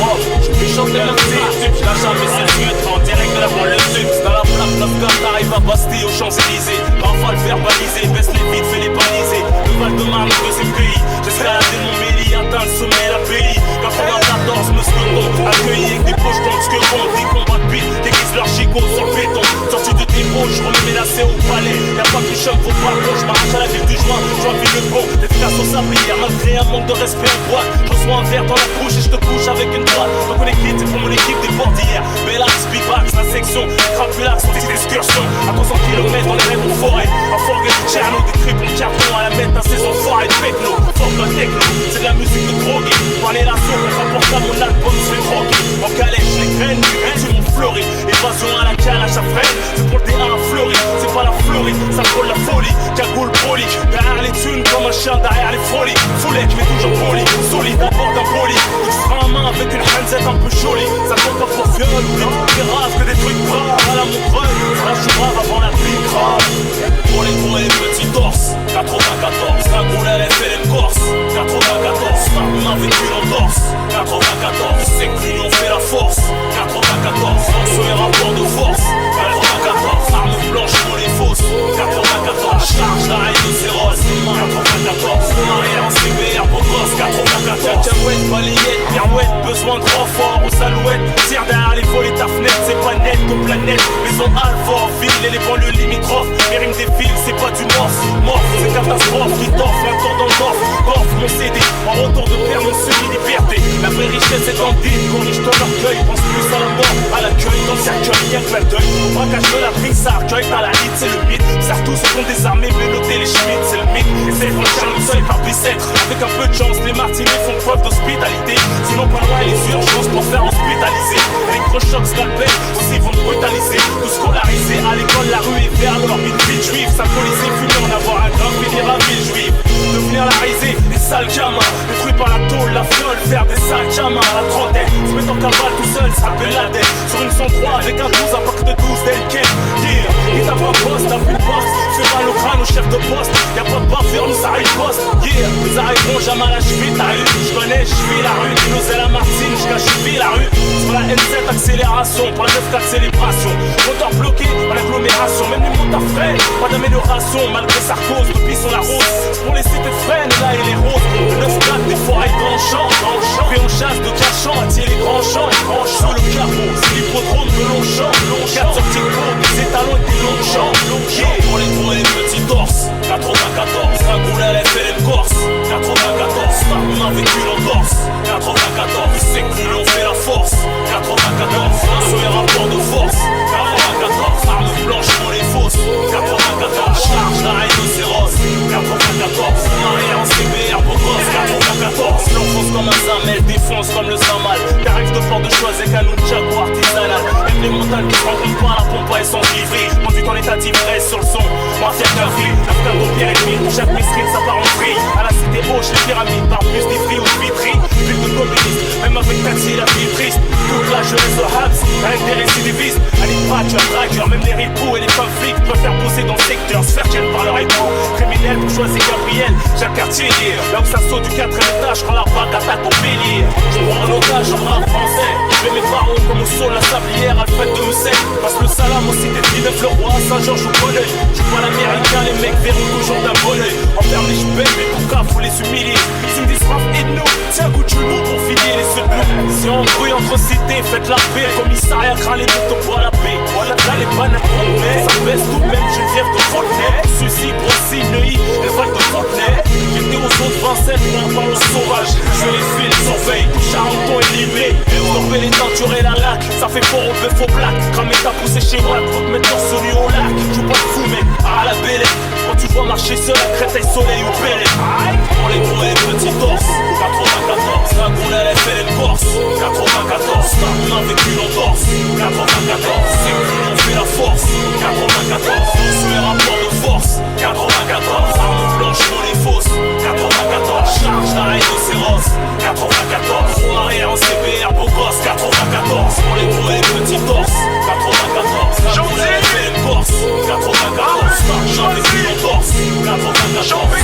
propre. Je me chante des meufs, je lâche jamais ses yeux. En direct de la banlieue sud. C'est dans la plaque, 9 t'arrives à Bastille aux Champs-Élysées. Parfois le verbaliser, baisse les vides, fais les baliser. Le Val-de-Marne, le deuxième pays. J'escalade mon méli, atteint le sommet, la pays. 94, me secondon, accueilli avec des poches dans le second. Des combats de bite, déguisent leur chico sur le béton. Sorti de débauche, je remets menacé au palais. Y'a pas que choc, faut pas que je m'arrache à la ville du joint. J'envie le bon, des frères au sablier. Malgré un manque de respect en boîte, je reçois un verre dans la bouche et je te couche avec une droite. Donc on est quitte, c'est pour mon équipe des portes d'hier. Bellax, Bivax, la section, Crapulax, petite excursion. À 300 km dans les rêves en forêt. À Forget, Tcherno, des tripes en carton. À la mettre à saison foire et de techno. Forme de techno, c'est de la musique de drogué. Parler la sauce, on rapporte à mon album, je fais droguer. En calèche, les graines, sur mon fleuri. Évasion à la calage à freine. C'est pour le D1 à Fleury. C'est pas la Fleury, ça frôle la folie. Cagoule poli, derrière les thunes comme un chien derrière les folies. Foulette, mais toujours poli, solide à bord d'un poli. Tu feras un main avec une handset un peu jolie. Ça compte pas pour viol ou des trucs graves que des trucs braves. À la montreuil, ça je suis brave avant la pluie grave. Pour les gros et les petits torses, 94. Cagoule LFLM Corse, 94. Main vécu l'entorse, 94. C'est que l'union fait la force, 94. Sur les rapports de force, 94. Armes blanches pour les fausses, 94. Charge la rhinocéros, 94. Arrière en CBR, beau gosse, 94. Cacahuète, balayette, pirouette, besoin de renfort aux alouettes. Tire derrière les volets ta fenêtre, c'est pas net aux planètes. Maison Alfort, ville et les banlieues limitrophes. Les rimes des villes, c'est pas du morse. Morse, c'est catastrophe qui t'offre un tour dans le morse. Gorge mon CD, en retour de père mon semi-liberté. La vraie richesse est dans le vide, corrige ton orgueil. Pense plus à la mort, à l'accueil, dans le cercueil, rien que la deuil. Au braquage de la prise, ça accueille, t'as la hit, c'est le mythe. Serre tous sont désarmés, véloter les schmitts, c'est le mythe. Essaye de franchir le seuil par bicêtre. Avec un peu de chance, les martinets font preuve d'hospitalité. Sinon pas loin les urgences pour faire hospitaliser. Électrochoc, scalpel, aussi vont te brutaliser. Tout scolarisé, à l'école, la rue est vers l'or. Une ville juive, symboliser, fumer, en avoir un grave, finir à ville juive. Devenir la risée, des sales gamins. Détruits par la tôle, la fiole, faire des sales gamins à la trentaine. Se mettre en cavale tout seul, ça s'appelle la dette. Sur une 103 avec un 12, un pack de 12 d'Elken. Yeah, il tape un poste, tape une boxe. Fais mal au crâne au chef de poste. Y'a pas de bavure, nous ça riposte. Yeah, nous arriverons jamais à la cheville, t'as eu. J'connais, j'vis la rue, Dinos et la Martine, j'cache la rue. Sur la N7, accélération, pour la 9-4 célébration. Moteur bloqué, par l'agglomération, même les motards freinent. Pas d'amélioration, malgré Sarkoz, depuis son la rose. Pour les cités de freine, là et les roses. Le 9-4, des forêts dans le champ. Puis on chasse de cachant, attirer les grands champs. Sous le capot, c'est l'hippodrome de Longchamp. 4 sorties de cours, des étalons et des longs champs. Pour les gros et les petits torses, 94. Cagoule LFLM Corse, 94. On a vécu l'entorse, 94. C'est que l'on fait la force, 94. Sur les rapports de force, 94. Armes blanches pour les fausses, 94. Charge la rhinocéros, 94. Arrière en CBR, beau gosse, 94. L'enfonce comme un zamel, défonce comme le zamal. Carrex de Fort de Choisey, canon de Jaguar artisanal. Même les montagnes qui se rencontrent pas, la pompe elles sont livrées. Conduite en état d'ivresse sur le son, mafia café. La flamme au pierre et demi, chaque biscuit ça part en vrille. À la cité Hoche, les pyramides, par plus des fris ou de vitry. Ville de communistes, même avec taxi, la vie est triste. Toute la jeunesse de Habs, avec des récidivistes. Allez, traqueurs, dragueurs, même les ripoux et les femmes flics peuvent faire bosser dans le secteur, se faire ken par leur époux. Criminel pour choisir Gabriel, Jacques Cartier. Là où ça saute du 4ème étage, quand la vague attaque au bélier. Je prends un otage en rap français. Je mets mes barreaux comme au sol, la sablière, Alfred de Musset. Passe le salam au cité de Villeneuve, le roi, Saint-Georges au Bonneuil. Je vois l'américain, les mecs verront toujours d'un bon oeil. Enferme les jupelles, mais pourquoi faut les humilier? Ils me disent Raph et nous, tiens, goût du loup pour filer les ceux de nous. Si on brouille entre cités, faites la paix. Le commissariat craint les motos pour la paix. Voilà, là les bananes mais ça baisse tout de même, Geneviève de Fontenay. Sucy, Brossy, Neuilly, les Val de Fontenay. J'étais aux autres Vincennes pour un ballon sauvage. Je les file, surveille, Charenton et Limé. Stopper les tentures et la laque, ça fait fort au bœuf au black. Cramer ta poussée chez moi, faut te mettre torse nu au lac. Joue pas de fou mec, à la bélette. Quand tu vois marcher seul à Créteil, Soleil ou Bélette. Pour les gros et les petits torses, 94. Cagoule LFLM Corse, 94. On a vécu l'entorse, 94. C'est que l'on fait la force, 94. Sur les rapports de force, 94. Armes blanches pour les fausses, 94. Charge la rhinocéros, 94. On arrière en CBR, beau gosse, 94. Pour les gros et les petits torses, 94. Cagoule LFLM Corse, 94. J'en vécu l'entorse, 94.